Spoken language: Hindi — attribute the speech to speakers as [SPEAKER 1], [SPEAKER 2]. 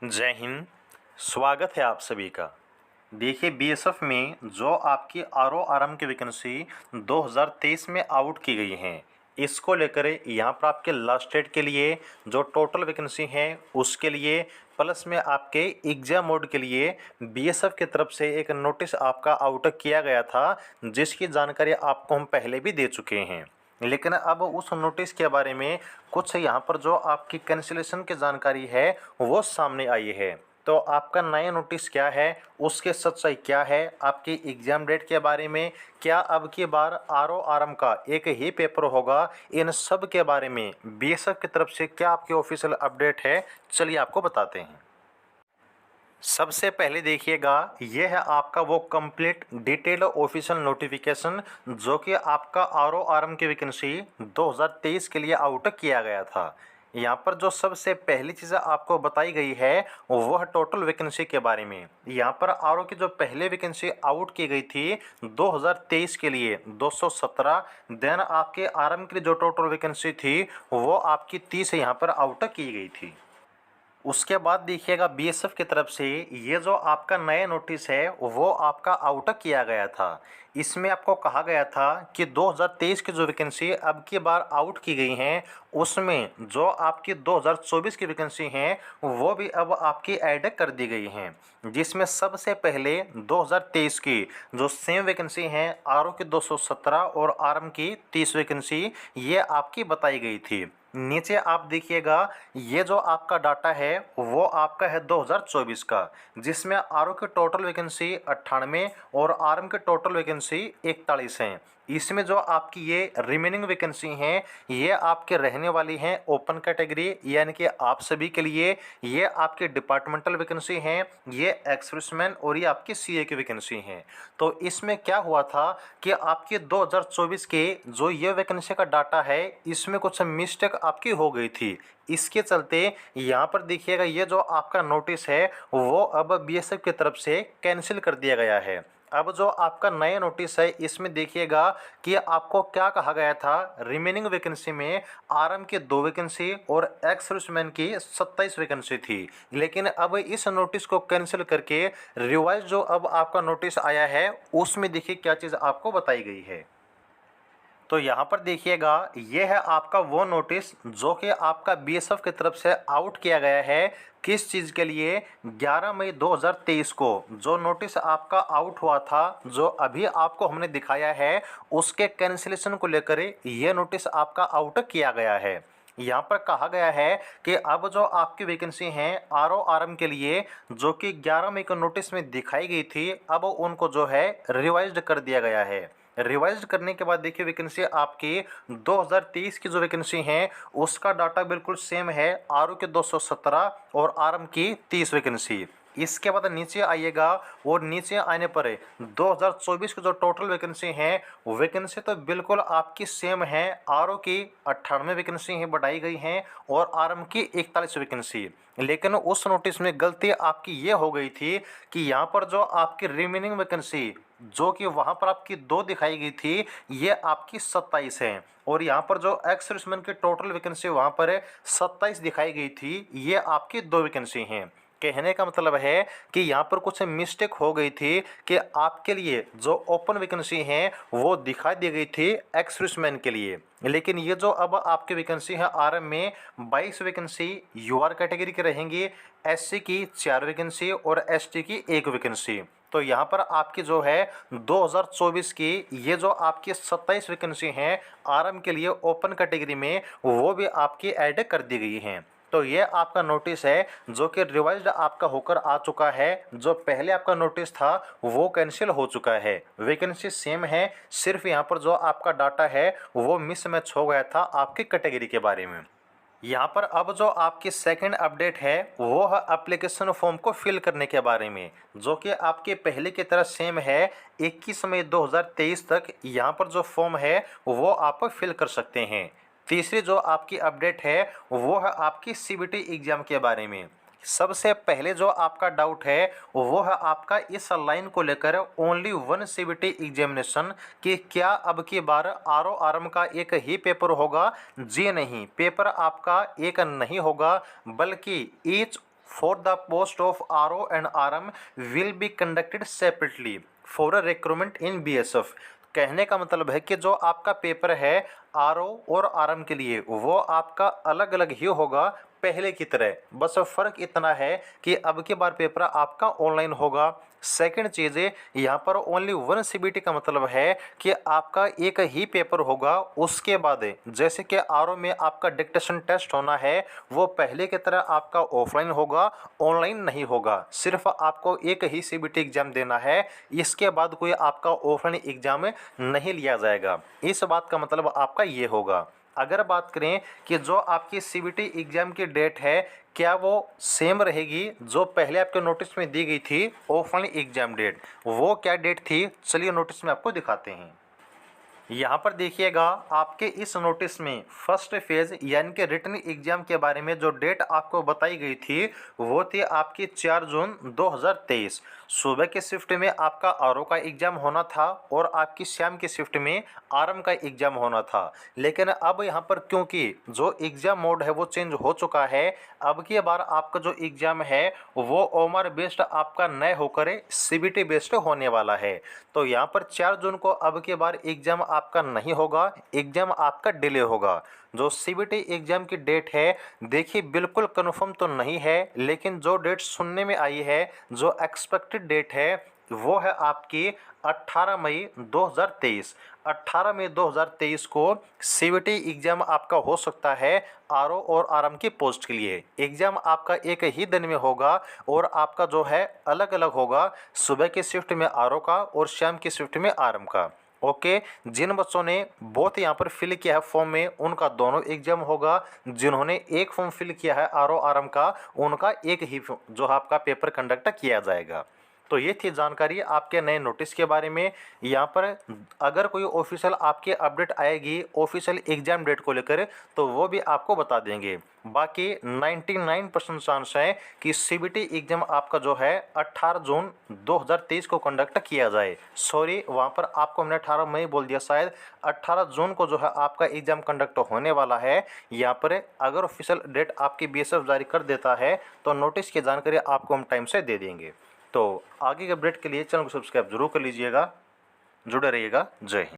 [SPEAKER 1] जय हिंद। स्वागत है आप सभी का। देखिए बीएसएफ में जो आपकी आरओ आरएम की वैकेंसी 2023 में आउट की गई हैं, इसको लेकर यहाँ पर आपके लास्ट डेट के लिए जो टोटल वैकेंसी है उसके लिए प्लस में आपके एग्जाम मोड के लिए बीएसएफ की तरफ से एक नोटिस आपका आउट किया गया था, जिसकी जानकारी आपको हम पहले भी दे चुके हैं। लेकिन अब उस नोटिस के बारे में कुछ यहाँ पर जो आपकी कैंसिलेशन की जानकारी है वो सामने आई है। तो आपका नया नोटिस क्या है, उसके सच्चाई क्या है, आपकी एग्ज़ाम डेट के बारे में, क्या अब की बार आरओ आरएम का एक ही पेपर होगा, इन सब के बारे में बीएसएफ की तरफ से क्या आपकी ऑफिशियल अपडेट है, चलिए आपको बताते हैं। सबसे पहले देखिएगा, यह है आपका वो कंप्लीट डिटेल ऑफिशियल नोटिफिकेशन जो कि आपका आरओ आरएम की वैकेंसी 2023 के लिए आउट किया गया था। यहाँ पर जो सबसे पहली चीज़ आपको बताई गई है वह टोटल वैकेंसी के बारे में। यहाँ पर आरओ की जो पहले वैकेंसी आउट की गई थी 2023 के लिए 217, देन आपके आरएम की जो टोटल वैकेंसी थी वो आपकी 30 यहाँ पर आउट की गई थी। उसके बाद देखिएगा बीएसएफ की तरफ से ये जो आपका नया नोटिस है वो आपका आउट किया गया था। इसमें आपको कहा गया था कि 2023 की जो वैकेंसी अब की बार आउट की गई हैं उसमें जो आपकी 2024 की वैकेंसी हैं वो भी अब आपकी ऐड कर दी गई हैं, जिसमें सबसे पहले 2023 की जो सेम वैकेंसी हैं आरओ की 217 और आरएम की 30 वैकेंसी ये आपकी बताई गई थी। नीचे आप देखिएगा, ये जो आपका डाटा है वो आपका है 2024 का, जिसमें आरओ की टोटल वैकेंसी 98 और आरएम की टोटल वैकेंसी 41 हैं। इसमें जो आपकी ये रिमेनिंग वैकेंसी हैं ये आपके रहने वाली हैं ओपन कैटेगरी, यानी कि आप सभी के लिए। ये आपकी डिपार्टमेंटल वैकेंसी हैं, ये एक्सप्रेसमैन और ये आपकी सीए की वैकेंसी हैं। तो इसमें क्या हुआ था कि आपके 2024 के जो ये वैकेंसी का डाटा है इसमें कुछ मिस्टेक आपकी हो गई थी। इसके चलते यहाँ पर देखिएगा ये जो आपका नोटिस है वो अब बीएसएफ की तरफ से कैंसिल कर दिया गया है। अब जो आपका नया नोटिस है इसमें देखिएगा कि आपको क्या कहा गया था, रिमेनिंग वैकेंसी में आरएम की 2 वैकेंसी और एक्स सर्विसमैन की 27 वैकेंसी थी। लेकिन अब इस नोटिस को कैंसिल करके रिवाइज जो अब आपका नोटिस आया है उसमें देखिए क्या चीज़ आपको बताई गई है। तो यहाँ पर देखिएगा ये है आपका वो नोटिस जो कि आपका बीएसएफ की तरफ से आउट किया गया है। किस चीज़ के लिए? 11 मई 2023 को जो नोटिस आपका आउट हुआ था, जो अभी आपको हमने दिखाया है, उसके कैंसिलेशन को लेकर ये नोटिस आपका आउट किया गया है। यहाँ पर कहा गया है कि अब जो आपकी वैकेंसी हैं आरओ आरएम के लिए जो कि 11 मई को नोटिस में दिखाई गई थी, अब उनको जो है रिवाइज्ड कर दिया गया है। रिवाइज करने के बाद देखिए वैकेंसी आपकी 2023 की जो वैकेंसी है उसका डाटा बिल्कुल सेम है, आरओ की 217 और आरएम की 30 वैकेंसी। इसके बाद नीचे आइएगा और नीचे आने पर 2024 की जो टोटल वैकेंसी है वैकेंसी तो बिल्कुल आपकी सेम है, आरओ की 98 वैकेंसी है बढ़ाई गई हैं और आरएम की 41 वैकेंसी। लेकिन उस नोटिस में गलती आपकी ये हो गई थी कि यहाँ पर जो आपकी रिमेनिंग वैकेंसी जो कि वहाँ पर आपकी 2 दिखाई गई थी ये आपकी 27 है, और यहाँ पर जो एक्स सर्विसमैन की टोटल वैकेंसी वहाँ पर 27 दिखाई गई थी, ये आपकी 2 वैकेंसी हैं। कहने का मतलब है कि यहाँ पर कुछ मिस्टेक हो गई थी कि आपके लिए जो ओपन वैकेंसी हैं वो दिखाई दी गई थी एक्स सर्विसमैन के लिए। लेकिन ये जो अब आपकी वैकेंसी है आरएम में 22 वैकेंसी यूआर कैटेगरी की रहेंगी, एससी की 4 वैकेंसी और एसटी की 1 वैकेंसी। तो यहाँ पर आपकी जो है 2024 की ये जो आपकी 27 वैकेंसी हैं आरएम के लिए ओपन कैटेगरी में वो भी आपकी ऐड कर दी गई हैं। तो ये आपका नोटिस है जो कि रिवाइज्ड आपका होकर आ चुका है। जो पहले आपका नोटिस था वो कैंसिल हो चुका है, वैकेंसी सेम है, सिर्फ यहाँ पर जो आपका डाटा है वो मिसमैच हो गया था आपकी कैटेगरी के बारे में। यहाँ पर अब जो आपकी सेकंड अपडेट है वो है एप्लीकेशन फॉर्म को फिल करने के बारे में, जो कि आपके पहले की तरह सेम है। 21 मई 2023 तक यहाँ पर जो फॉर्म है वो आप फिल कर सकते हैं। तीसरी जो आपकी अपडेट है वो है आपकी सीबीटी एग्ज़ाम के बारे में। सबसे पहले जो आपका डाउट है वो है आपका इस लाइन को लेकर ओनली 1 सीबीटी एग्जामिनेशन कि क्या अब की बार आरओ आरएम का एक ही पेपर होगा? जी नहीं, पेपर आपका एक नहीं होगा बल्कि each for the post of RO and RM will be conducted separately for a recruitment in BSF. कहने का मतलब है कि जो आपका पेपर है आरओ और आरएम के लिए वो आपका अलग अलग ही होगा पहले की तरह, बस फ़र्क इतना है कि अब की बार पेपर आपका ऑनलाइन होगा। सेकंड चीज़ है यहाँ पर ओनली वन सीबीटी का मतलब है कि आपका एक ही पेपर होगा। उसके बाद जैसे कि आरओ में आपका डिक्टेशन टेस्ट होना है वो पहले की तरह आपका ऑफलाइन होगा, ऑनलाइन नहीं होगा। सिर्फ आपको एक ही सीबीटी एग्जाम देना है, इसके बाद कोई आपका ऑफलाइन एग्जाम नहीं लिया जाएगा। इस बात का मतलब आपका ये होगा। अगर बात करें कि जो आपकी सीबीटी एग्जाम की डेट है क्या वो सेम रहेगी जो पहले आपके नोटिस में दी गई थी ऑफलाइन एग्जाम डेट, वो क्या डेट थी चलिए नोटिस में आपको दिखाते हैं। यहाँ पर देखिएगा आपके इस नोटिस में फर्स्ट फेज यानी कि रिटन एग्जाम के बारे में जो डेट आपको बताई गई थी वो थी आपकी 4 जून 2023। सुबह के शिफ्ट में आपका आरओ का एग्जाम होना था और आपकी शाम की शिफ्ट में आरएम का एग्जाम होना था। लेकिन अब यहाँ पर क्योंकि जो एग्जाम मोड है वो चेंज हो चुका है, अब की बार आपका जो एग्जाम है वो ओमआर बेस्ड आपका नए होकर सीबीटी बेस्ड होने वाला है। तो यहाँ पर 4 जून को अब की बार एग्जाम आपका नहीं होगा, एग्जाम आपका डिले होगा। जो सीबीटी एग्जाम की डेट है देखिए बिल्कुल कंफर्म तो नहीं है, लेकिन जो डेट सुनने में आई है, जो एक्सपेक्टेड डेट है वो है आपकी 18 मई 2023। 18 मई 2023 को सीबीटी एग्जाम आपका हो सकता है आरओ और आरएम की पोस्ट के लिए। एग्जाम आपका एक ही दिन में होगा और आपका जो है अलग अलग होगा, सुबह की शिफ्ट में आरओ का और शाम की शिफ्ट में आरएम का। ओके, जिन बच्चों ने बोथ यहाँ पर फिल किया है फॉर्म में उनका दोनों एग्जाम होगा, जिन्होंने एक फॉर्म फिल किया है आरओ आरएम का उनका एक ही जो आपका पेपर कंडक्ट किया जाएगा। तो ये थी जानकारी आपके नए नोटिस के बारे में। यहाँ पर अगर कोई ऑफिशियल आपकी अपडेट आएगी ऑफिशियल एग्जाम डेट को लेकर तो वो भी आपको बता देंगे। बाकी 99% चांस है कि सीबीटी एग्जाम आपका जो है 18 जून 2023 को कंडक्ट किया जाए। सॉरी, वहाँ पर आपको मैंने 18 मई बोल दिया, शायद 18 जून को जो है आपका एग्जाम कंडक्ट होने वाला है। यहाँ पर अगर ऑफिशियल डेट आपकी बीएसएफ जारी कर देता है तो नोटिस की जानकारी आपको हम टाइम से दे देंगे। तो आगे के अपडेट के लिए चैनल को सब्सक्राइब जरूर कर लीजिएगा, जुड़े रहिएगा। जय हिंद।